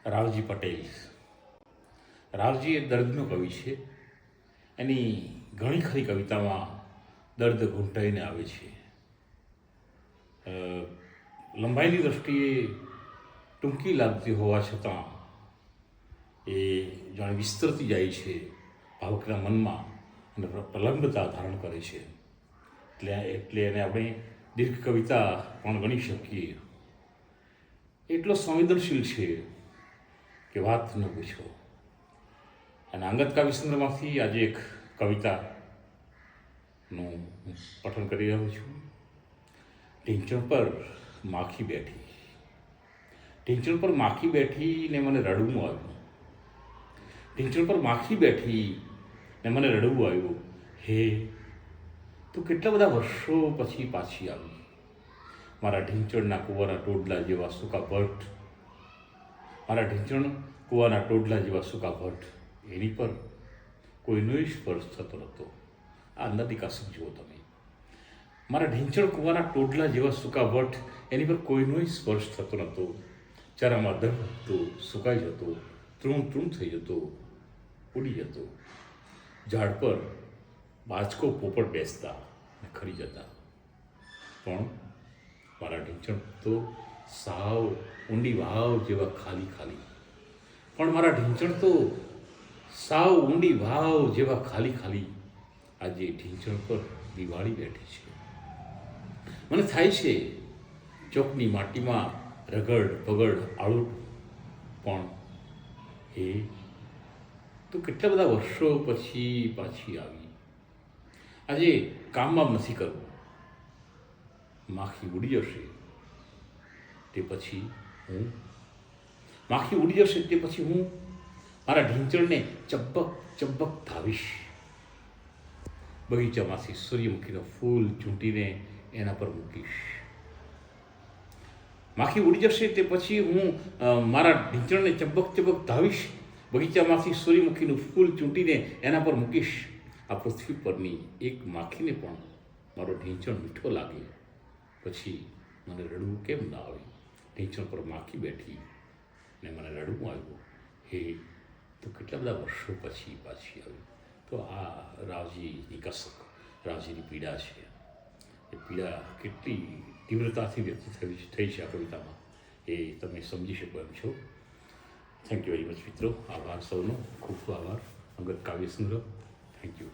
રાવજી પટેલ. રાવજી એ દર્દનો કવિ છે. એની ઘણી ખરી કવિતામાં દર્દ ઘૂંટાઈને આવે છે. લંબાઈની દ્રષ્ટિએ ટૂંકી લાગતી હોવા છતાં એ જાણે વિસ્તરતી જાય છે ભાવકના મનમાં અને પ્રલંબતા ધારણ કરે છે. એટલે એને આપણે દીર્ઘ કવિતા પણ ગણી શકીએ. એટલો સંવેદનશીલ છે કે વાત ન પૂછો. અને અંગદ કાવ્યસંગ્રહમાંથી આજે એક કવિતાનું પઠન કરી રહ્યો છું. ઢીંચણ પર માખી બેઠી. ઢીંચણ પર માખી બેઠી ને મને રડવું આવ્યું. ઢીંચણ પર માખી બેઠી ને મને રડવું આવ્યું. હે, તું કેટલા બધા વર્ષો પછી પાછી આવી. મારા ઢીંચણના કૂવાના ટોડલા જેવા સૂકા ભટ્ટ, મારા ઢીંચણ કૂવાના ટોડલા જેવા સૂકા ભટ્ટ, એની પર કોઈનો સ્પર્શ થતો નહોતો. આ નદી જુઓ તમે. મારા ઢીંચણ કૂવાના ટોડલા જેવા સૂકા ભટ્ટ, એની પર કોઈનો સ્પર્શ થતો નહોતો. ચારામાં ધબકતો, સુકાઈ જતો, તૃણ થઈ જતો, ઉડી જતો. ઝાડ પર બાચકો પોપટ બેસતા અને ખરી જતા. પણ મારા ઢીંચણ તો સાવ ઊંડી વાવ જેવા ખાલી ખાલી. પણ મારા ઢીંચણ તો સાવ ઊંડી વાવ જેવા ખાલી ખાલી. આજે ઢીંચણ પર દિવાળી બેઠી છે. મને થાય છે ચોકની માટીમાં રગડ પગડ આળું. પણ એ તો કેટલા બધા વર્ષો પછી પાછી આવી. આજે કામમાં નથી કરવું. માખી ઉડી જશે તે પછી હું મારા ઢીંચણને ચબ્બક ચબ્બક ધાવીશ. બગીચામાંથી સૂર્યમુખીનો ફૂલ ચૂંટીને એના પર મૂકીશ. માખી ઉડી જશે તે પછી હું મારા ઢીંચણને ચબ્બક ચબ્બક ધાવીશ. બગીચામાંથી સૂર્યમુખીનું ફૂલ ચૂંટીને એના પર મૂકીશ. આ પૃથ્વી પરની એક માખીને પણ મારો ઢીંચણ મીઠો લાગે પછી મને રડવું કેમ ના આવે. ઢીંચણ પર માખી બેઠી ને મને રડવું આવ્યું. હે, તો કેટલા બધા વર્ષો પછી પાછી આવી. તો આ રાવજીની કસક, રાવજીની પીડા છે. એ પીડા કેટલી તીવ્રતાથી વ્યક્ત થઈ છે આ કવિતામાં, એ તમે સમજી શકો એમ છો. થેન્ક યુ વેરી મચ મિત્રો. આભાર સૌનો, ખૂબ ખૂબ આભાર. અંગદ કાવ્ય સંગ્રહ. Thank you.